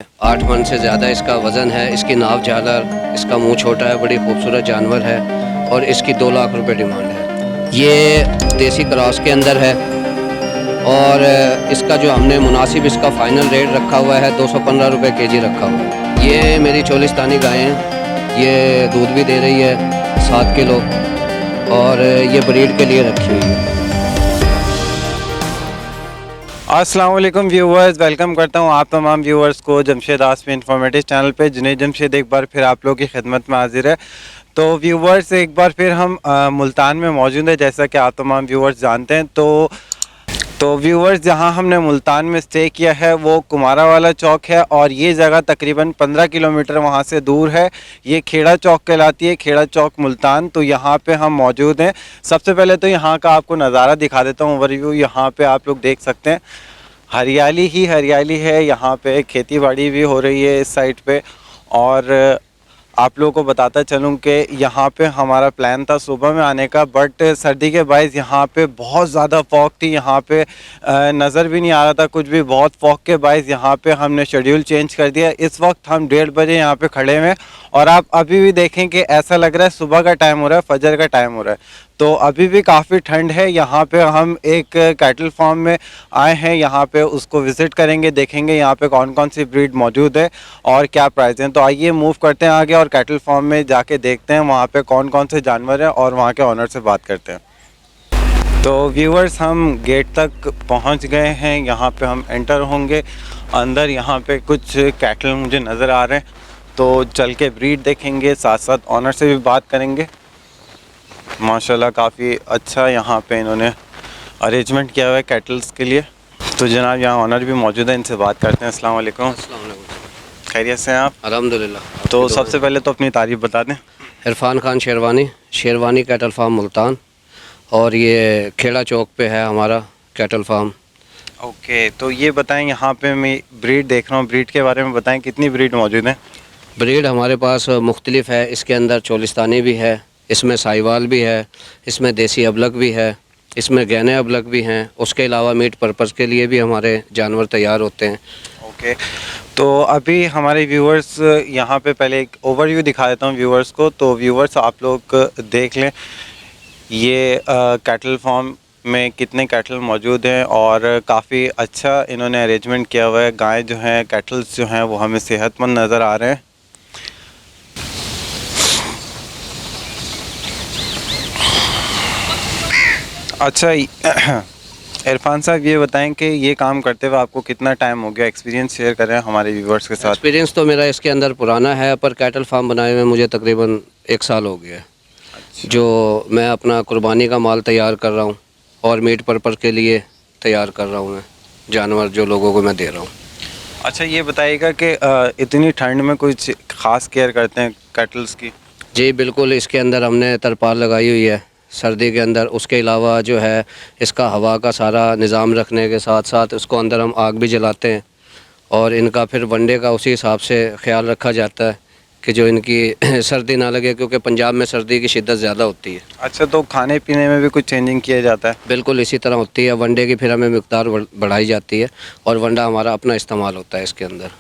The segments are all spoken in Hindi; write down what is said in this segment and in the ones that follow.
8 मन से ज़्यादा इसका वज़न है। इसकी नाव झालर, इसका मुंह छोटा है, बड़ी खूबसूरत जानवर है और इसकी 2 लाख रुपए डिमांड है। ये देसी क्रॉस के अंदर है और इसका जो हमने मुनासिब इसका फ़ाइनल रेट रखा हुआ है 215 रुपए केजी रखा हुआ है। ये मेरी चोलिस्तानी गाय हैं, ये दूध भी दे रही है 7 किलो और ये ब्रीड के लिए रखी हुई है। अस्सलाम वालेकुम व्यूवर्स, वेलकम करता हूं आप तमाम व्यूवर्स को जमशेद आसमी इंफॉर्मेटिव चैनल पे। जुनैद जमशेद एक बार फिर आप लोगों की खिदमत में हाजिर है। तो व्यूवर्स, एक बार फिर हम मुल्तान में मौजूद है, जैसा कि आप तमाम व्यूवर्स जानते हैं। तो व्यूवर्स, जहां हमने मुल्तान में स्टे किया है वो कुमारा वाला चौक है और ये जगह तकरीबन 15 किलोमीटर वहां से दूर है। ये खेड़ा चौक कहलाती है, खेड़ा चौक मुल्तान। तो यहाँ पे हम मौजूद हैं। सबसे पहले तो यहाँ का आपको नज़ारा दिखा देता हूँ, ओवरव्यू। यहाँ पे आप लोग देख सकते हैं, हरियाली ही हरियाली है। यहाँ पे खेती बाड़ी भी हो रही है इस साइड पे। और आप लोगों को बताता चलूँ कि यहाँ पे हमारा प्लान था सुबह में आने का, बट सर्दी के बायस यहाँ पे बहुत ज़्यादा फॉग थी। यहाँ पे नज़र भी नहीं आ रहा था कुछ भी। बहुत फॉग के बायस यहाँ पे हमने शेड्यूल चेंज कर दिया। इस वक्त हम 1:30 बजे यहाँ पे खड़े हैं और आप अभी भी देखें कि ऐसा लग रहा है सुबह का टाइम हो रहा है, फजर का टाइम हो रहा है। तो अभी भी काफ़ी ठंड है। यहाँ पे हम एक कैटल फार्म में आए हैं, यहाँ पे उसको विज़िट करेंगे, देखेंगे यहाँ पे कौन कौन सी ब्रीड मौजूद है और क्या प्राइस हैं। तो आइए मूव करते हैं आगे और कैटल फार्म में जाके देखते हैं वहाँ पे कौन कौन से जानवर हैं और वहाँ के ऑनर से बात करते हैं। तो व्यूवर्स, हम गेट तक पहुँच गए हैं। यहाँ पे हम एंटर होंगे अंदर। यहाँ पे कुछ कैटल मुझे नज़र आ रहे हैं, तो चल के ब्रीड देखेंगे, साथ साथ ऑनर से भी बात करेंगे। माशाल्लाह काफ़ी अच्छा यहाँ पे इन्होंने अरेंजमेंट किया हुआ है कैटल्स के लिए। तो जनाब, यहाँ ऑनर भी मौजूद है, इनसे बात करते हैं। अस्सलाम वालेकुम। अस्सलाम वालेकुम। खैरियत से हैं आप? अल्हम्दुलिल्लाह। तो सबसे पहले तो अपनी तारीफ़ बता दें। इरफान खान शेरवानी कैटल फार्म मुल्तान, और ये खेड़ा चौक पे है हमारा कैटल फार्म। ओके, तो ये बताएं, यहाँ पे मैं ब्रीड देख रहा हूँ, ब्रीड के बारे में बताएं, कितनी ब्रीड मौजूद है? ब्रीड हमारे पास मुख्तलिफ है। इसके अंदर चोलिस्तानी भी है, इसमें साहिवाल भी है, इसमें देसी अबलग भी है, इसमें गहने अबलग भी हैं। उसके अलावा मीट पर्पज़ के लिए भी हमारे जानवर तैयार होते हैं। ओके, तो अभी हमारे व्यूवर्स, यहाँ पे पहले एक ओवरव्यू दिखा देता हूँ व्यूवर्स को। तो व्यूवर्स, आप लोग देख लें ये कैटल फार्म में कितने कैटल मौजूद हैं और काफ़ी अच्छा इन्होंने अरेंजमेंट किया हुआ है। गाय जो हैं, कैटल्स जो हैं, वो हमें सेहतमंद नज़र आ रहे हैं। अच्छा इरफान साहब, ये बताएं कि ये काम करते हुए आपको कितना टाइम हो गया? एक्सपीरियंस शेयर करें हमारे व्यूवर्स के साथ। एक्सपीरियंस तो मेरा इसके अंदर पुराना है, पर कैटल फार्म बनाए हुए मुझे तकरीबन 1 साल हो गया है। अच्छा। जो मैं अपना कुर्बानी का माल तैयार कर रहा हूँ और मीट पर्पज़ के लिए तैयार कर रहा हूँ मैं जानवर, जो लोगों को मैं दे रहा हूँ। अच्छा, ये बताइएगा कि इतनी ठंड में कुछ ख़ास केयर करते हैं कैटल्स की? जी बिल्कुल, इसके अंदर हमने तरपाल लगाई हुई है सर्दी के अंदर। उसके अलावा जो है इसका हवा का सारा निज़ाम रखने के साथ साथ उसको अंदर हम आग भी जलाते हैं और इनका फिर वनडे का उसी हिसाब से ख्याल रखा जाता है कि जो इनकी सर्दी ना लगे, क्योंकि पंजाब में सर्दी की शिद्दत ज़्यादा होती है। अच्छा, तो खाने पीने में भी कुछ चेंजिंग किया जाता है? बिल्कुल इसी तरह होती है। वनडे की फिर हमें मिक़दार बढ़ाई जाती है और वनडा हमारा अपना इस्तेमाल होता है इसके अंदर।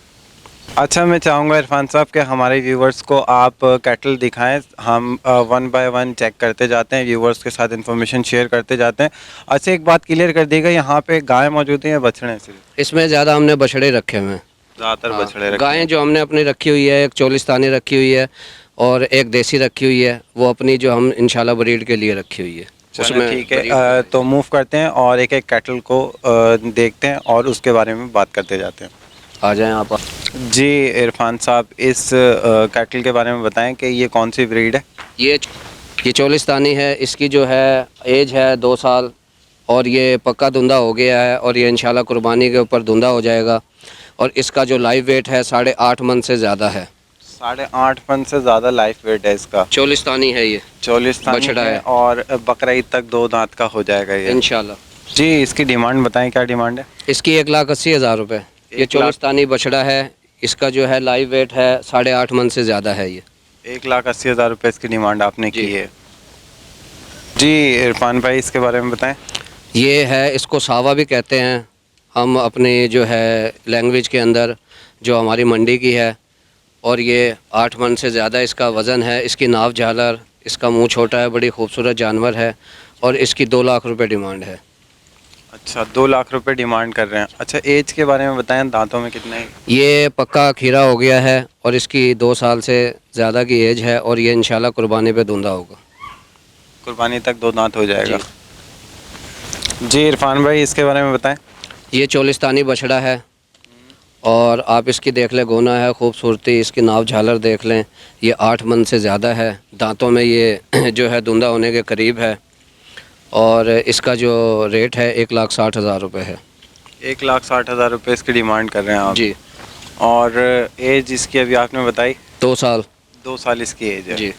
अच्छा, मैं चाहूँगा इरफान साहब के हमारे व्यूवर्स को आप कैटल दिखाएं। हम 1 बाय 1 चेक करते जाते हैं, व्यूवर्स के साथ इन्फॉर्मेशन शेयर करते जाते हैं। अच्छा, एक बात क्लियर कर दीजिएगा, यहाँ पे गाय मौजूद हैं या बछड़े हैं सिर्फ? इसमें ज़्यादा हमने बछड़े रखे हुए हैं। ज़्यादातर हाँ, बछड़े रखे गायें हैं। जो हमने अपनी रखी हुई है, एक चोलिस्तानी रखी हुई है और एक देसी रखी हुई है, वो अपनी जो हम इंशाल्लाह ब्रीड के लिए रखी हुई है। उसमें ठीक है। तो मूव करते हैं और एक एक कैटल को देखते हैं और उसके बारे में बात करते जाते हैं। आ जाएं आप। जी इरफान साहब, इस कैटल के बारे में बताएं कि ये कौन सी ब्रीड है? ये चोलिस्तानी है। इसकी जो है एज है 2 साल और ये पक्का धुंधा हो गया है और ये इंशाल्लाह कुर्बानी के ऊपर धुंधा हो जाएगा। और इसका जो लाइव वेट है 8.5 मन से ज़्यादा है। 8.5 मन से ज़्यादा लाइफ वेट है इसका। चोलिस्तानी है ये, चोलिस्तानी बछड़ा है और बकरा ईद तक 2 दांत का हो जाएगा ये इंशाल्लाह। जी। इसकी डिमांड बताएं, क्या डिमांड है? इसकी 1,80,000 रुपये। ये चोलिस्तानी बछड़ा है। इसका जो है लाइव वेट है 8.5 मन से ज़्यादा है। ये 1,80,000 रुपये इसकी डिमांड आपने की है जी। इरफान भाई, इसके बारे में बताएं। ये है, इसको सावा भी कहते हैं हम अपनी जो है लैंग्वेज के अंदर। जो हमारी मंडी की है, और ये 8 मन से ज़्यादा इसका वज़न है। इसकी नाव झालर, इसका मुंह छोटा है, बड़ी खूबसूरत जानवर है और इसकी 2 लाख रुपए डिमांड है। अच्छा, 2 लाख रुपए डिमांड कर रहे हैं। अच्छा, एज के बारे में बताएं, दांतों में कितने हैं? ये पक्का खीरा हो गया है और इसकी 2 साल से ज़्यादा की एज है और ये इंशाल्लाह कुर्बानी पे दूंदा होगा। कुर्बानी तक 2 दांत हो जाएगा। जी। जी इरफान भाई, इसके बारे में बताएं। ये चोलिस्तानी बछड़ा है और आप इसकी देख लें, गोना है, खूबसूरती, इसकी नाव झालर देख लें। ये 8 मन से ज़्यादा है, दांतों में ये जो है धुंधा होने के करीब है और इसका जो रेट है 1,60,000 रुपये है। 1,60,000 रुपये इसकी डिमांड कर रहे हैं आप? जी। और एज इसकी अभी आपने बताई? 2 साल। 2 साल इसकी एज है। जी।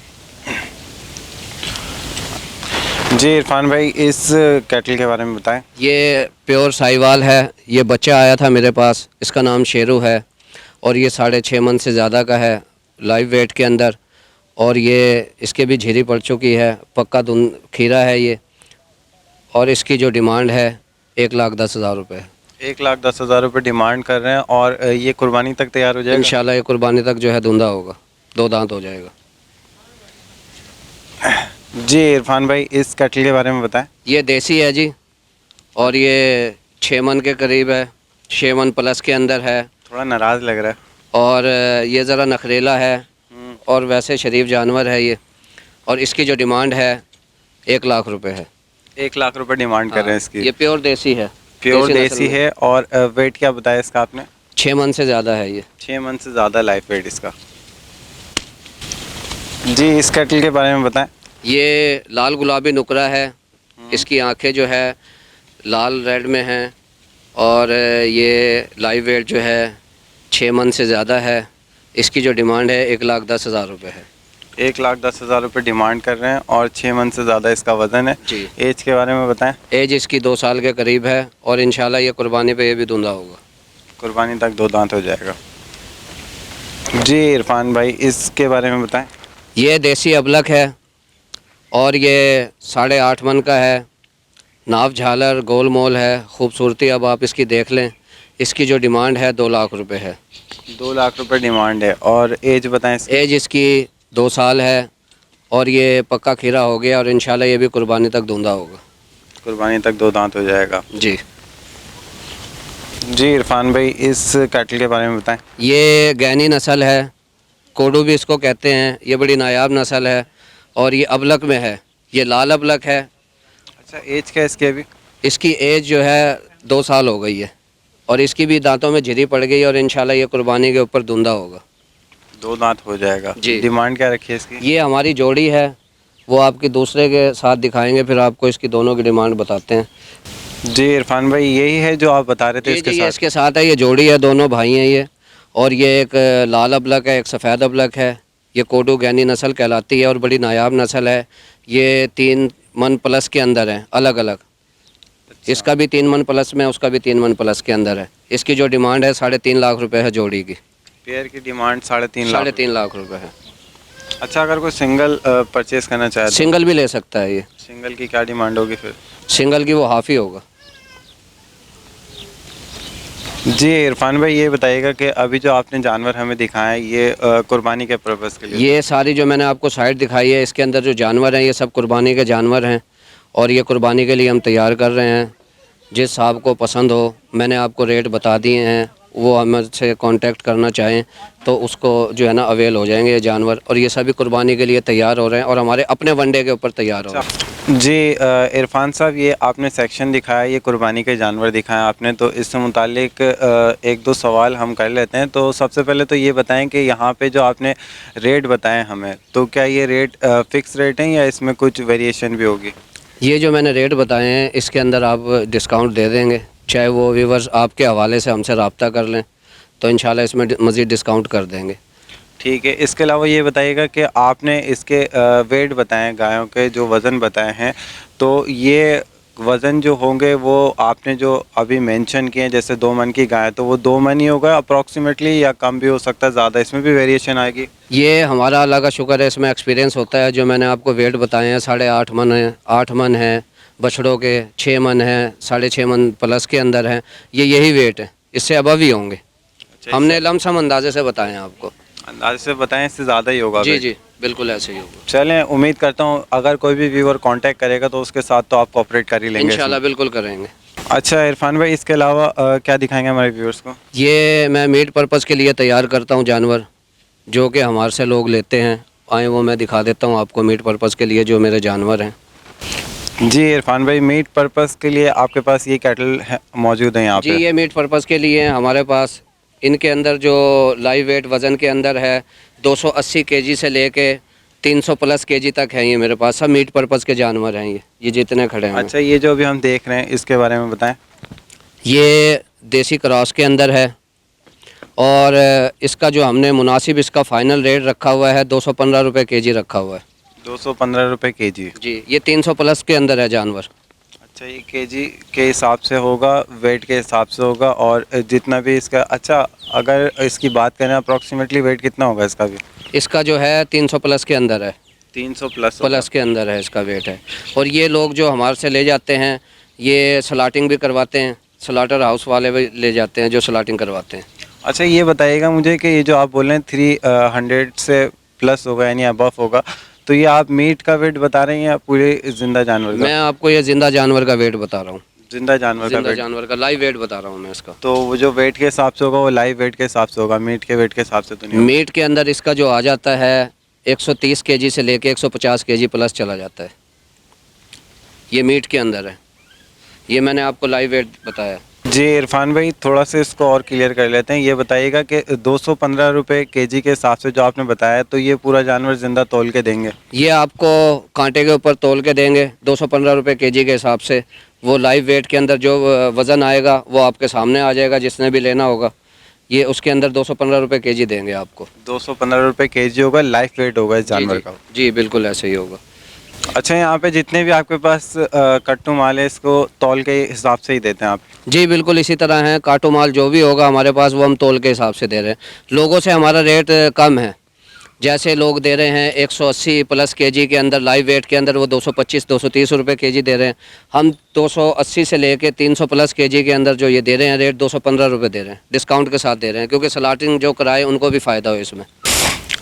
जी इरफान भाई, इस कैटल के बारे में बताएं। ये प्योर साहिवाल है। ये बच्चा आया था मेरे पास, इसका नाम शेरू है और ये 6.5 मन से ज़्यादा का है लाइव वेट के अंदर, और ये इसके भी झिरी पड़ चुकी है, पक्का खीरा है ये, और इसकी जो डिमांड है 1,10,000 रुपये है। 1,10,000 रुपये डिमांड कर रहे हैं और ये कुर्बानी तक तैयार हो जाएगा? इंशाल्लाह ये कुर्बानी तक जो है धुंधा होगा, 2 दांत हो जाएगा। जी इरफान भाई, इस कैटल के बारे में बताएं। ये देसी है जी और ये 6 मन के करीब है, 6 मन प्लस के अंदर है थोड़ा नाराज़ लग रहा है। और ये ज़रा नखरेला है और वैसे शरीफ जानवर है ये, और इसकी जो डिमांड है 1 लाख रुपए है। 1,00,000 रुपये डिमांड कर रहे हैं इसकी। ये प्योर देसी है। प्योर नस्ल देसी में। है। और वेट क्या बताया इसका आपने? 6 मन से ज़्यादा है ये। 6 मंथ से ज़्यादा लाइफ वेट इसका। जी इस कैटल के बारे में बताएं। ये लाल गुलाबी नुकरा है, इसकी आंखें जो है लाल रेड में हैं और ये लाइव वेट जो है 6 मन से ज़्यादा है। इसकी जो डिमांड है 1,10,000 रुपये है। 1,10,000 रुपये डिमांड कर रहे हैं और 6 मंथ से ज़्यादा इसका वज़न है। जी। एज के बारे में बताएं। एज इसकी 2 साल के करीब है और इंशाल्लाह ये कुर्बानी पे ये भी धुंधा होगा। कुर्बानी तक 2 दांत हो जाएगा। जी इरफान भाई, इसके बारे में बताएं। ये देसी अबलक है और ये 8.5 मन का है, नाव झालर गोल मोल है, खूबसूरती अब आप इसकी देख लें। इसकी जो डिमांड है 2 लाख रुपए है। 2 लाख रुपए डिमांड है। और एज बताएं इसकी। एज इसकी 2 साल है और ये पक्का खीरा हो गया और इंशाल्लाह ये भी कुर्बानी तक धुंधा होगा। कुर्बानी तक 2 दांत हो जाएगा। जी। जी इरफान भाई, इस कैटल के बारे में बताएं। ये गैनी नस्ल है, कोडू भी इसको कहते हैं। ये बड़ी नायाब नस्ल है और ये अबलक में है, ये लाल अबलक है। अच्छा, एज क्या है इसकी अभी? इसकी एज जो है 2 साल हो गई है और इसकी भी दांतों में झिरी पड़ गई और इंशाल्लाह ये कुर्बानी के ऊपर धुंधा होगा। 2 दांत हो जाएगा। जी। डिमांड क्या रखी है इसकी? ये हमारी जोड़ी है, वो आपकी दूसरे के साथ दिखाएंगे, फिर आपको इसकी दोनों की डिमांड बताते हैं। जी इरफान भाई, यही है जो आप बता रहे थे इसके जी, ये साथ? इसके साथ है, ये जोड़ी है, दोनों भाई हैं ये, और ये एक लाल अबलक है, एक सफ़ेद अबलक है। ये कोडू गैनी नस्ल कहलाती है और बड़ी नायाब नस्ल है। ये 3 मन प्लस के अंदर है, अलग अलग। इसका भी 3 मन प्लस में, उसका भी 3 मन प्लस के अंदर है। इसकी जो डिमांड है 3.5 लाख रुपए है जोड़ी की। पेयर की डिमांड 3.5 लाख। 3.5 लाख रुपए है। अच्छा, अगर कोई सिंगल परचेज करना चाहे तो? सिंगल भी ले सकता है ये। सिंगल की क्या डिमांड होगी फिर? सिंगल की वो हाफ़ ही होगा। जी इरफान भाई, ये बताइएगा कि अभी जो आपने जानवर हमें दिखाए ये कुर्बानी के पर्पज़ के लिए? ये सारी जो मैंने आपको साइड दिखाई है, इसके अंदर जो जानवर हैं ये सब कुर्बानी के जानवर हैं और ये कुर्बानी के लिए हम तैयार कर रहे हैं। जिस साहब को पसंद हो, मैंने आपको रेट बता दिए हैं, वो हमसे कांटेक्ट करना चाहें तो उसको जो है ना अवेल हो जाएंगे ये जानवर, और ये सभी कुर्बानी के लिए तैयार हो रहे हैं और हमारे अपने वनडे के ऊपर तैयार हो रहे हैं। जी इरफान साहब, ये आपने सेक्शन दिखाया, ये कुर्बानी के जानवर दिखाए आपने, तो इससे मुतालिक 1-2 सवाल हम कर लेते हैं। तो सबसे पहले तो ये बताएं कि यहाँ पे जो आपने रेट बताए हमें, तो क्या ये रेट फ़िक्स रेट हैं या इसमें कुछ वेरिएशन भी होगी? ये जो मैंने रेट बताए हैं इसके अंदर आप डिस्काउंट दे देंगे, चाहे वो व्यूवर्स आपके हवाले से हमसे रब्ता कर लें तो इंशाल्लाह इसमें मज़ीद डिस्काउंट कर देंगे। ठीक है। इसके अलावा ये बताइएगा कि आपने इसके वेट बताएं, गायों के जो वज़न बताए हैं, तो ये वज़न जो होंगे वो आपने जो अभी मेंशन किए हैं, जैसे 2 मन की गाय, तो वो 2 मन ही होगा अप्रॉक्सीमेटली या कम भी हो सकता है, ज़्यादा इसमें भी वेरिएशन आएगी? ये हमारा अल्लाह का शुक्र है, इसमें एक्सपीरियंस होता है। जो मैंने आपको वेट बताए हैं 8.5 मन है, 8 मन है बछड़ों के, 6 मन है, 6.5 मन प्लस के अंदर हैं, ये यही वेट है, इससे अबव ही होंगे। हमने लमसम अंदाजे से बताए हैं आपको। अंदाजे से बताएं, इससे ज़्यादा ही होगा जी weight? जी बिल्कुल ऐसे ही होगा। चलें, उम्मीद करता हूँ अगर कोई भी व्यूअर कांटेक्ट करेगा तो उसके साथ तो आप कोऑपरेट कर ही लेंगे इंशाल्लाह इसमें। बिल्कुल करेंगे। अच्छा इरफान भाई, इसके अलावा क्या दिखाएंगे हमारे व्यूअर्स को? ये मैं मीट पर्पज़ के लिए तैयार करता हूँ जानवर, जो कि हमारे से लोग लेते हैं। आए वो मैं दिखा देता हूँ आपको मीट पर्पज़ के लिए जो मेरे जानवर हैं। जी इरफान भाई, मीट पर्पस के लिए आपके पास ये कैटल मौजूद है यहाँ जी पे? ये मीट पर्पज़ के लिए हैं हमारे पास। इनके अंदर जो लाइव वेट वज़न के अंदर है 280 केजी से लेके 300 प्लस केजी तक है। ये मेरे पास सब मीट पर्पज़ के जानवर हैं। ये जितने खड़े हैं। अच्छा, ये जो अभी हम देख रहे हैं इसके बारे में बताएं। ये देसी क्रॉस के अंदर है और इसका जो हमने मुनासिब इसका फ़ाइनल रेट रखा हुआ है 215 रुपये केजी रखा हुआ है। 215 रुपये केजी? जी ये 300 प्लस के अंदर है जानवर। अच्छा, ये केजी के हिसाब से होगा, वेट के हिसाब से होगा और जितना भी इसका। अच्छा, अगर इसकी बात करें अप्रॉक्सीमेटली वेट कितना होगा इसका भी? इसका जो है 300 प्लस के अंदर है। 300 प्लस प्लस के अंदर है इसका वेट है। और ये लोग जो हमारे से ले जाते हैं ये स्लाटिंग भी करवाते हैं, स्लाटर हाउस वाले भी ले जाते हैं जो स्लाटिंग करवाते हैं। अच्छा, ये बताइएगा मुझे कि ये जो आप बोल रहे हैं 300 से प्लस होगा यानी अबव होगा, तो ये आप मीट का वेट बता रहे हैं या पूरे जिंदा जानवर का? मैं आपको ये जिंदा जानवर का वेट बता रहा हूँ। जिंदा जानवर का जिंदा वेट? जानवर का लाइव वेट बता रहा हूँ मैं इसका। तो वो जो वेट के हिसाब से होगा वो लाइव वेट के हिसाब से होगा, मीट के वेट के हिसाब से तो नहीं होगा? मीट के अंदर इसका जो आ जाता है 130 केजी से लेके 150 केजी प्लस चला जाता है। ये मीट के अंदर है। ये मैंने आपको लाइव वेट बताया। जी इरफान भाई, थोड़ा सा इसको और क्लियर कर लेते हैं। ये बताइएगा कि 215 रुपये केजी के हिसाब से जो आपने बताया, तो ये पूरा जानवर ज़िंदा तौल के देंगे? ये आपको कांटे के ऊपर तोल के देंगे 215 रुपये केजी के हिसाब से। वो लाइव वेट के अंदर जो वज़न आएगा वो आपके सामने आ जाएगा जिसने भी लेना होगा। ये उसके अंदर 215 रुपये केजी देंगे आपको। 215 रुपये केजी होगा, लाइफ वेट होगा इस जानवर का? जी बिल्कुल ऐसे ही होगा। अच्छा, यहाँ पे जितने भी आपके पास कट्टू माल है इसको तौल के हिसाब से ही देते हैं आप? जी बिल्कुल इसी तरह है। काटो माल जो भी होगा हमारे पास वो हम तोल के हिसाब से दे रहे हैं। लोगों से हमारा रेट कम है। जैसे लोग दे रहे हैं 180 प्लस केजी के अंदर लाइव वेट के अंदर वो 225 230 रुपये केजी दे रहे हैं। हम 280 से लेके 300 प्लस केजी के अंदर जो ये दे रहे हैं रेट 215 रुपये दे रहे हैं, डिस्काउंट के साथ दे रहे हैं क्योंकि स्लाटिंग जो कराए उनको भी फ़ायदा हो इसमें।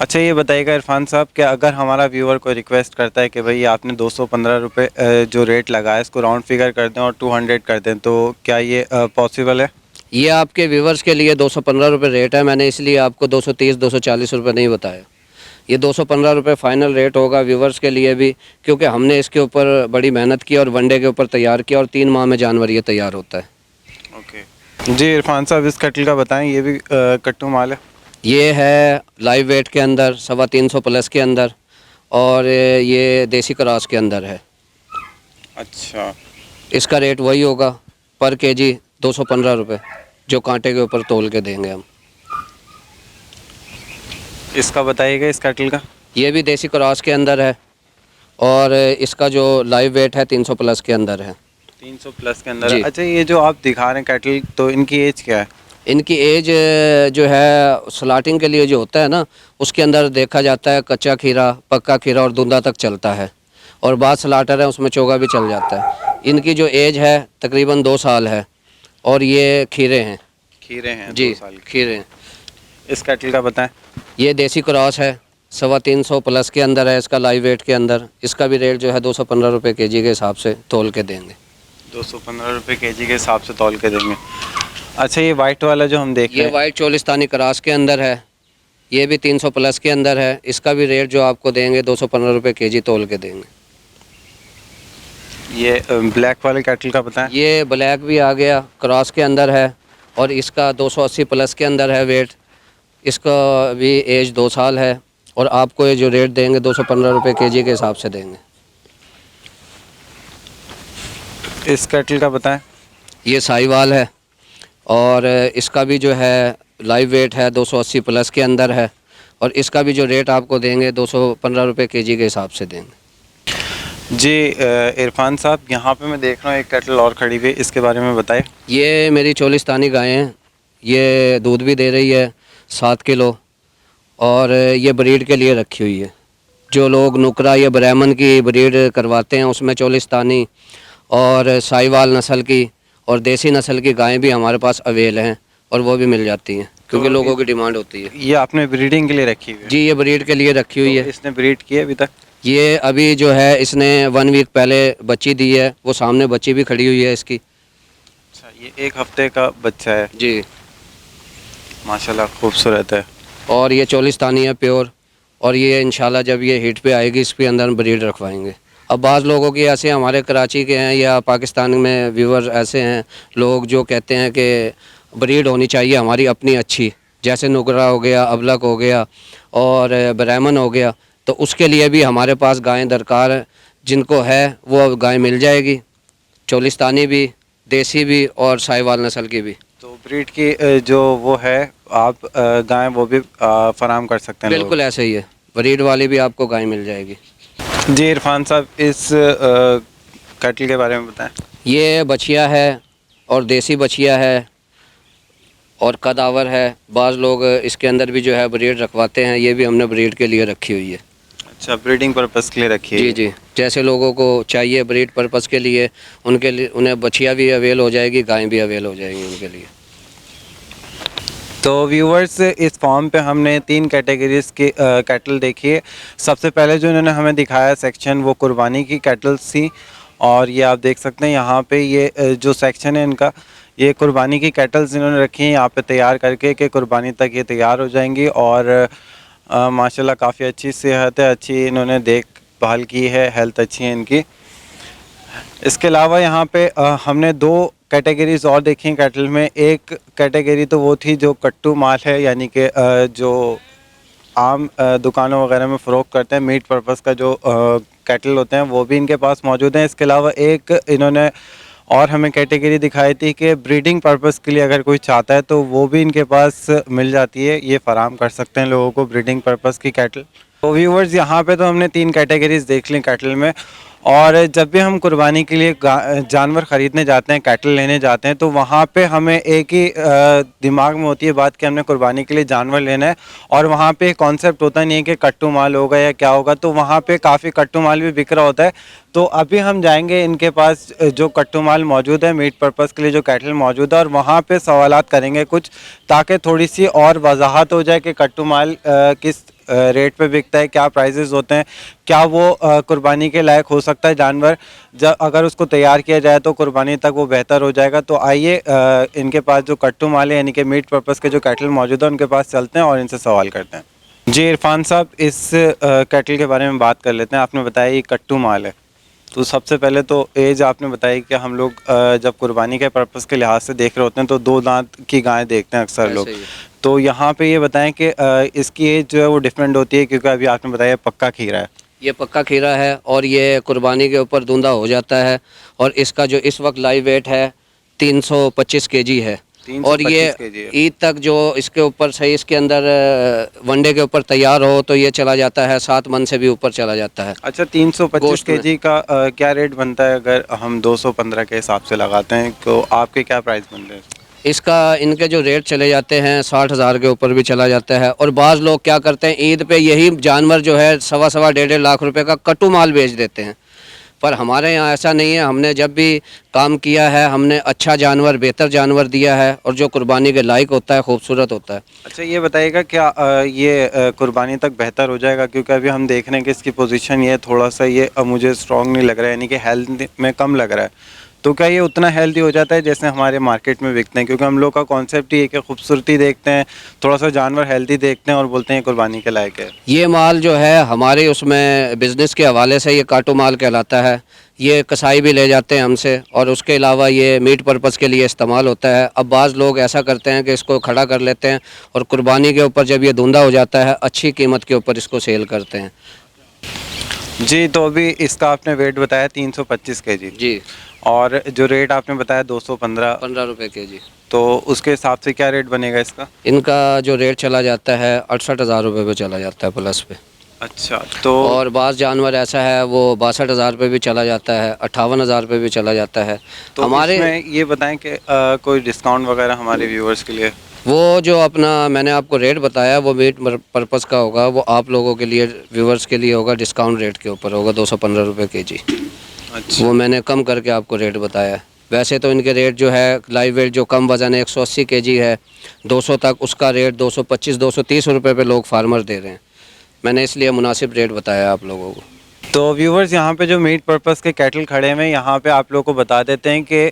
अच्छा, ये बताइएगा इरफान साहब कि अगर हमारा व्यूअर को रिक्वेस्ट करता है कि भाई आपने 215 रुपये जो रेट लगाया इसको राउंड फिगर कर दें और 200 कर दें, तो क्या ये पॉसिबल है? ये आपके व्यूवर्स के लिए 215 रुपये रेट है। मैंने इसलिए आपको 230 240 रुपये नहीं बताया। ये 215 रुपये फ़ाइनल रेट होगा व्यूवर्स के लिए भी, क्योंकि हमने इसके ऊपर बड़ी मेहनत की और वनडे के ऊपर तैयार किया और 3 माह में जानवर ये तैयार होता है। ओके जी इरफान साहब, इस कटल का बताएं। ये भी कट्टू माल है? ये है लाइव वेट के अंदर 350 प्लस के अंदर और ये देसी क्रॉस के अंदर है। अच्छा, इसका रेट वही होगा पर केजी 215 रुपये जो कांटे के ऊपर तोल के देंगे हम। इसका बताइएगा इस कटल का? ये भी देसी क्रॉस के अंदर है और इसका जो लाइव वेट है 300 प्लस के अंदर है। 300 प्लस के अंदर है। अच्छा, ये जो आप दिखा रहे हैं कैटल, तो इनकी एज क्या है? इनकी एज जो है स्लाटिंग के लिए जो होता है ना उसके अंदर देखा जाता है कच्चा खीरा, पक्का खीरा और धुंधा तक चलता है और बाद स्लाटर है उसमें चोगा भी चल जाता है। इनकी जो एज है तकरीबन 2 साल है और ये खीरे हैं। खीरे हैं? जी 2 साल के। खीरे हैं। इस कैटल का बताएं। ये देसी क्रॉस है 350 प्लस के अंदर है इसका लाइव वेट के अंदर। इसका भी रेट जो है 215 रुपये केजी के हिसाब से तोल के देंगे। 215 रुपये केजी के हिसाब से तौल के देंगे। अच्छा, ये वाइट वाला जो हम देख रहे ये हैं, वाइट चोलिस्तानी क्रॉस के अंदर है। ये भी 300 प्लस के अंदर है। इसका भी रेट जो आपको देंगे 215 रुपये केजी तोल के देंगे। ये ब्लैक वाले कैटल का बताएं। ये ब्लैक भी आ गया, क्रॉस के अंदर है और इसका 280 प्लस के अंदर है वेट। इसका भी एज 2 साल है और आपको ये जो रेट देंगे 215 रुपये केजी के हिसाब से देंगे। इस कैटल का बताएं। ये साहिवाल है और इसका भी जो है लाइव वेट है 280 प्लस के अंदर है और इसका भी जो रेट आपको देंगे 215 रुपये केजी के हिसाब से देंगे। जी इरफान साहब, यहाँ पे मैं देख रहा हूँ एक कैटल और खड़ी हुई है, इसके बारे में बताएं। ये मेरी चोलिस्तानी गायें हैं। ये दूध भी दे रही है 7 किलो और ये ब्रीड के लिए रखी हुई है। जो लोग नुकरा या ब्राह्मण की ब्रीड करवाते हैं उसमें चोलिस्तानी और साहिवाल नस्ल की और देसी नस्ल की गायें भी हमारे पास अवेल हैं और वो भी मिल जाती हैं। क्योंकि लोगों की डिमांड होती है। ये आपने ब्रीडिंग के लिए रखी हुई है? जी, ये ब्रीड के लिए रखी हुई तो है। इसने ब्रीड की है अभी तक? ये अभी जो है इसने 1 वीक पहले बच्ची दी है, वो सामने बच्ची भी खड़ी हुई है इसकी। अच्छा, ये 1 हफ्ते का बच्चा है। जी। माशाल्लाह खूबसूरत है। और ये चोलिस्तानी है प्योर। और ये इंशाल्लाह जब ये हीट पे आएगी इसके अंदर ब्रीड रखवाएंगे। अब बाज़ लोगों की ऐसे हमारे कराची के हैं या पाकिस्तान में व्यूवर ऐसे हैं लोग जो कहते हैं कि ब्रीड होनी चाहिए हमारी अपनी अच्छी, जैसे नुकरा हो गया, अबलक हो गया और ब्राह्मण हो गया। तो उसके लिए भी हमारे पास गायें दरकार है, जिनको है वो गाय मिल जाएगी, चोलिस्तानी भी, देसी भी और साहिवाल नस्ल की भी। तो ब्रीड की जो वो है आप गाय वो भी फराहम कर सकते हैं लोग? बिल्कुल ऐसे ही है, ब्रीड वाली भी आपको गाय मिल जाएगी। जी इरफान साहब, इस कैटल के बारे में बताएं। ये बछिया है और देसी बछिया है और कदावर है। बाज़ लोग इसके अंदर भी जो है ब्रीड रखवाते हैं, ये भी हमने ब्रीड के लिए रखी हुई है। अच्छा, ब्रीडिंग पर्पस के लिए रखी है? जी जी, जैसे लोगों को चाहिए ब्रीड पर्पस के लिए उनके लिए उन्हें बछिया भी अवेल हो जाएगी, गाय भी अवेल हो जाएंगी उनके लिए। तो व्यूवर्स, इस फॉर्म पे हमने 3 कैटेगरीज की कैटल देखी है। सबसे पहले जो इन्होंने हमें दिखाया सेक्शन वो कुर्बानी की कैटल्स थी, और ये आप देख सकते हैं यहाँ पे ये जो सेक्शन है इनका, ये कुर्बानी की कैटल्स इन्होंने रखी हैं यहाँ पे तैयार करके कि कुर्बानी तक ये तैयार हो जाएंगी। और माशाल्लाह काफ़ी अच्छी सेहत है, अच्छी इन्होंने देखभाल की है, हेल्थ अच्छी है इनकी। इसके अलावा यहाँ पे हमने 2 कैटेगरीज और देखी कैटल में। एक कैटेगरी तो वो थी जो कट्टू माल है, यानी कि जो आम दुकानों वगैरह में फ़रोख्त करते हैं, मीट पर्पस का जो कैटल होते हैं वो भी इनके पास मौजूद हैं। इसके अलावा एक इन्होंने और हमें कैटेगरी दिखाई थी कि ब्रीडिंग पर्पस के लिए अगर कोई चाहता है तो वो भी इनके पास मिल जाती है, ये फ़राहम कर सकते हैं लोगों को ब्रीडिंग पर्पस की कैटल। तो व्यूवर्स, यहाँ पे तो हमने 3 कैटेगरीज देख ली कैटल में। और जब भी हम कुर्बानी के लिए जानवर ख़रीदने जाते हैं, कैटल लेने जाते हैं, तो वहाँ पे हमें एक ही दिमाग में होती है बात कि हमने कुर्बानी के लिए जानवर लेना है, और वहाँ पे कॉन्सेप्ट होता नहीं है कि कट्टू माल होगा या क्या होगा। तो वहाँ पे काफ़ी कट्टू माल भी बिक रहा होता है। तो अभी हम जाएंगे इनके पास जो कट्टू माल मौजूद है, मीट पर्पस के लिए जो कैटल मौजूद है, और वहाँ पे सवालात करेंगे कुछ, ताकि थोड़ी सी और वजाहत हो जाए कि कट्टू माल किस रेट पे बिकता है, क्या प्राइसेस होते हैं, क्या वो कुर्बानी के लायक हो सकता है जानवर, जब अगर उसको तैयार किया जाए तो कुर्बानी तक वो बेहतर हो जाएगा। तो आइए इनके पास जो कट्टू माल है, यानी कि मीट पर्पस के जो कैटल मौजूद है, उनके पास चलते हैं और इनसे सवाल करते हैं। जी इरफान साहब, इस कैटल के बारे में बात कर लेते हैं। आपने बताया ये कट्टू माल है, तो सबसे पहले तो एज आपने बताई कि हम लोग जब कुर्बानी के पर्पस के लिहाज से देख रहे होते हैं तो 2 दांत की गाय देखते हैं अक्सर लोग। तो यहाँ पे ये बताएं कि इसकी एज जो है वो डिफरेंट होती है, क्योंकि अभी आपने बताया पक्का खीरा है। ये पक्का खीरा है और ये कुर्बानी के ऊपर धुंधा हो जाता है। और इसका जो इस वक्त लाइव वेट है 325 केजी है। और ये ईद तक जो इसके ऊपर सही इसके अंदर वनडे के ऊपर तैयार हो तो ये चला जाता है 7 मन से भी ऊपर चला जाता है। अच्छा, 325 केजी का क्या रेट बनता है अगर हम 215 के हिसाब से लगाते हैं, तो आपके क्या प्राइस बनते हैं? इसका इनके जो रेट चले जाते हैं 60,000 के ऊपर भी चला जाता है। और बाज़ लोग क्या करते हैं, ईद पे यही जानवर जो है 1.25 1.5 लाख रुपए का कट्टू माल बेच देते हैं। पर हमारे यहाँ ऐसा नहीं है। हमने जब भी काम किया है हमने अच्छा जानवर, बेहतर जानवर दिया है, और जो कुर्बानी के लायक होता है, खूबसूरत होता है। अच्छा, ये बताइएगा क्या ये कुर्बानी तक बेहतर हो जाएगा? क्योंकि अभी हम देख रहे हैं कि इसकी पोजीशन ये थोड़ा सा ये मुझे स्ट्रॉन्ग नहीं लग रहा है, यानी कि हेल्थ में कम लग रहा है। तो क्या ये उतना हेल्दी हो जाता है जैसे हमारे मार्केट में बिकते हैं? क्योंकि हम लोग का कॉन्सेप्ट ही है कि खूबसूरती देखते हैं, थोड़ा सा जानवर हेल्दी देखते हैं और बोलते हैं कुर्बानी के लायक है। ये माल जो है हमारे उसमें बिज़नेस के हवाले से ये काटू माल कहलाता है। ये कसाई भी ले जाते हैं हमसे, और उसके अलावा ये मीट पर्पस के लिए इस्तेमाल होता है। अब बाज़ लोग ऐसा करते हैं कि इसको खड़ा कर लेते हैं और कुर्बानी के ऊपर जब ये धुंधा हो जाता है अच्छी कीमत के ऊपर इसको सेल करते हैं। जी, तो अभी इसका आपने वेट बताया 325 केजी जी, और जो रेट आपने बताया 215 रुपये केजी। तो उसके हिसाब से क्या रेट बनेगा इसका? इनका जो रेट चला जाता है 68,000 रुपये पे चला जाता है प्लस पे। अच्छा, तो और बाज़ जानवर ऐसा है वो 62,000 रुपये भी चला जाता है, 58,000 रुपये भी चला जाता है। तो हमारे इसमें ये बताएं कि कोई डिस्काउंट वगैरह हमारे व्यूअर्स के लिए? वो जो अपना मैंने आपको रेट बताया वो मीट पर्पस का होगा, वो आप लोगों के लिए, व्यूवर्स के लिए होगा, डिस्काउंट रेट के ऊपर होगा 215 रुपये केजी। अच्छा, वो मैंने कम करके आपको रेट बताया है। वैसे तो इनके रेट जो है लाइव वेट जो कम वज़न है 180 केजी है 200 तक, उसका रेट 225-230 रुपये पे लोग फार्मर दे रहे हैं। मैंने इसलिए मुनासिब रेट बताया आप लोगों को। तो व्यूवर्स यहाँ पे जो मीट पर्पस के कैटल खड़े हुए हैं यहाँ पे आप लोगों को बता देते हैं कि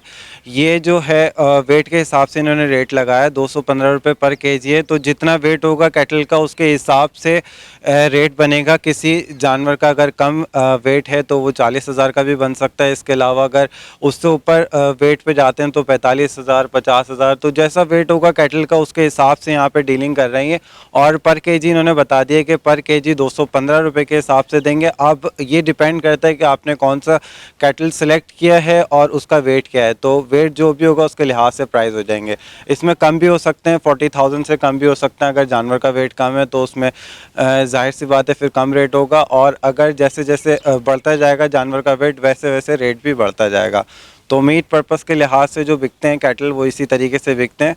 ये जो है वेट के हिसाब से इन्होंने रेट लगाया 215 रुपये पर केजी है। तो जितना वेट होगा कैटल का उसके हिसाब से रेट बनेगा। किसी जानवर का अगर कम वेट है तो वो 40,000 का भी बन सकता है। इसके अलावा अगर उससे ऊपर वेट पे जाते हैं तो 45,000 50,000, तो जैसा वेट होगा कैटल का उसके हिसाब से यहाँ पे डीलिंग कर रही हैं। और पर केजी इन्होंने बता दिया कि पर केजी 215 रुपये के हिसाब से देंगे। अब ये डिपेंड करता है कि आपने कौन सा कैटल सेलेक्ट किया है और उसका वेट क्या है। तो वेट जो भी होगा उसके लिहाज से प्राइस हो जाएंगे। इसमें कम भी हो सकते हैं, 40,000 से कम भी हो सकते हैं। अगर जानवर का वेट कम है तो उसमें जाहिर सी बात है फिर कम रेट होगा। और अगर जैसे जैसे बढ़ता जाएगा जानवर का वेट वैसे वैसे रेट भी बढ़ता जाएगा। तो मीट पर्पस के लिहाज से जो बिकते हैं कैटल वो इसी तरीके से बिकते हैं।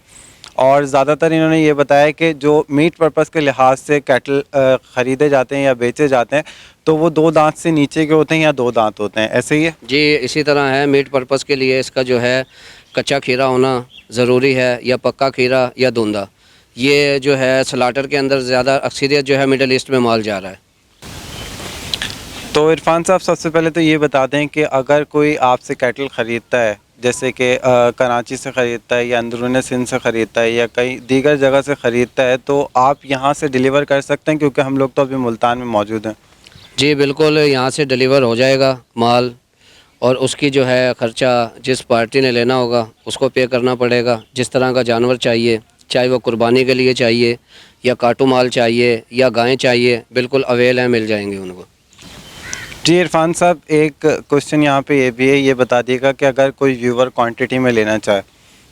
और ज़्यादातर इन्होंने ये बताया कि जो मीट पर्पस के लिहाज से कैटल ख़रीदे जाते हैं या बेचे जाते हैं तो वो 2 दांत से नीचे के होते हैं या 2 दांत होते हैं, ऐसे ही है जी इसी तरह है। मीट पर्पस के लिए इसका जो है कच्चा खीरा होना ज़रूरी है या पक्का खीरा या धुंधा। ये जो है स्लाटर के अंदर ज़्यादा अक्सरियत जो है मिडल ईस्ट में माल जा रहा है। तो इरफान साहब सबसे पहले तो ये बता दें कि अगर कोई आपसे कैटल ख़रीदता है जैसे कि कराची से ख़रीदता है या अंदरूनी सिंध से ख़रीदता है या कई दीगर जगह से ख़रीदता है तो आप यहाँ से डिलीवर कर सकते हैं, क्योंकि हम लोग तो अभी मुल्तान में मौजूद हैं। जी बिल्कुल, यहाँ से डिलीवर हो जाएगा माल और उसकी जो है ख़र्चा जिस पार्टी ने लेना होगा उसको पे करना पड़ेगा। जिस तरह का जानवर चाहिए, चाहे वो कुर्बानी के लिए चाहिए या काटू माल चाहिए या गायें चाहिए, बिल्कुल अवेल हैं, मिल जाएंगे उनको। जी इरफान साहब एक क्वेश्चन यहाँ पे ये भी है, ये बता दिएगा कि अगर कोई व्यूवर क्वांटिटी में लेना चाहे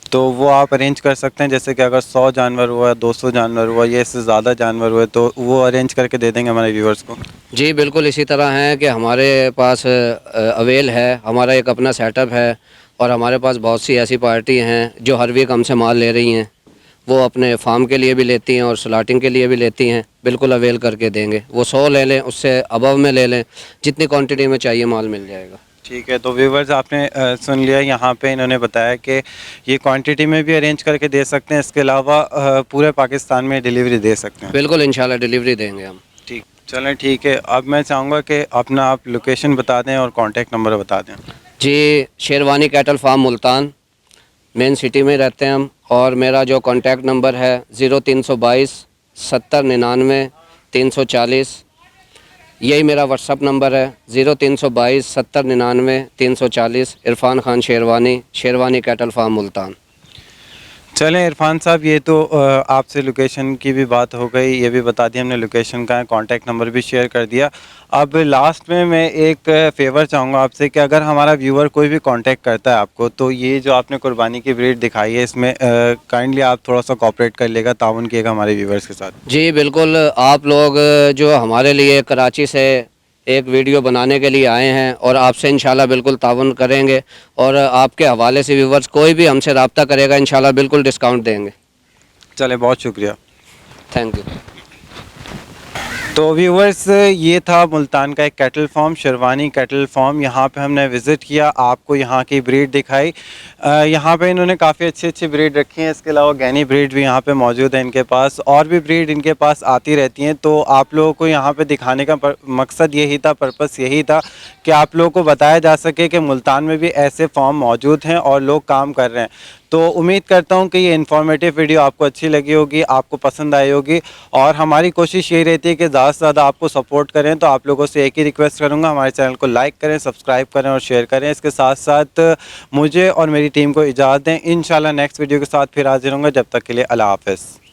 तो वो आप अरेंज कर सकते हैं। जैसे कि अगर 100 जानवर हुआ, 200 जानवर हुआ या इससे ज़्यादा जानवर हुए तो वो अरेंज करके दे देंगे हमारे व्यूवर्स को। जी बिल्कुल इसी तरह है कि हमारे पास अवेल है, हमारा एक अपना सेटअप है और हमारे पास बहुत सी ऐसी पार्टी हैं जो हर वीक हमसे माल ले रही हैं। वो अपने फार्म के लिए भी लेती हैं और स्लाटिंग के लिए भी लेती हैं। बिल्कुल अवेल करके देंगे। वो 100 ले लें, उससे अबव में ले लें, जितनी क्वांटिटी में चाहिए माल मिल जाएगा। ठीक है, तो व्यूवर्स आपने सुन लिया। यहाँ पे इन्होंने बताया कि ये क्वांटिटी में भी अरेंज करके दे सकते हैं, इसके अलावा पूरे पाकिस्तान में डिलीवरी दे सकते हैं। बिल्कुल इंशाल्लाह डिलीवरी देंगे हम। ठीक, चलें ठीक है। अब मैं चाहूँगा कि अपना आप लोकेशन बता दें और कॉन्टेक्ट नंबर बता दें। जी Sherwani cattle farm Multan main city में रहते हैं हम। और मेरा जो कॉन्टैक्ट नंबर है 0322 70 99 340, यही मेरा व्हाट्सअप नंबर है 0322 70 99 340। Irfan Khan Sherwani, Sherwani cattle farm Multan. चलें इरफान साहब, ये तो आपसे लोकेशन की भी बात हो गई, ये भी बता दिया हमने लोकेशन का है, कॉन्टैक्ट नंबर भी शेयर कर दिया। अब लास्ट में मैं एक फ़ेवर चाहूँगा आपसे कि अगर हमारा व्यूअर कोई भी कांटेक्ट करता है आपको, तो ये जो आपने कुर्बानी की ब्रीड दिखाई है इसमें काइंडली आप थोड़ा सा कोऑपरेट कर लेगा, ताउन किएगा हमारे व्यूवर्स के साथ। जी बिल्कुल, आप लोग जो हमारे लिए कराची से एक वीडियो बनाने के लिए आए हैं और आपसे इंशाल्लाह बिल्कुल ताउन करेंगे और आपके हवाले से व्यूवर्स कोई भी हमसे रब्ता करेगा इंशाल्लाह बिल्कुल डिस्काउंट देंगे। चले, बहुत शुक्रिया, थैंक यू। तो व्यूवर्स ये था मुल्तान का एक cattle farm, Sherwani cattle farm. यहाँ पे हमने विज़िट किया, आपको यहाँ की ब्रीड दिखाई। यहाँ पे इन्होंने काफ़ी अच्छी अच्छी ब्रीड रखी हैं। इसके अलावा गैनी ब्रीड भी यहाँ पे मौजूद है इनके पास, और भी ब्रीड इनके पास आती रहती हैं। तो आप लोगों को यहाँ पे दिखाने का मकसद यही था, पर्पस यही था कि आप लोगों को बताया जा सके कि मुल्तान में भी ऐसे फार्म मौजूद हैं और लोग काम कर रहे हैं। तो उम्मीद करता हूँ कि ये इन्फॉर्मेटिव वीडियो आपको अच्छी लगी होगी, आपको पसंद आई होगी। और हमारी कोशिश यही रहती है कि ज़्यादा से ज़्यादा आपको सपोर्ट करें। तो आप लोगों से एक ही रिक्वेस्ट करूँगा, हमारे चैनल को लाइक करें, सब्सक्राइब करें और शेयर करें। इसके साथ साथ मुझे और मेरी टीम को इजाज़त दें। इंशाल्लाह नेक्स्ट वीडियो के साथ फिर हाजिर होंगे। जब तक के लिए अल्लाह हाफ़िज़।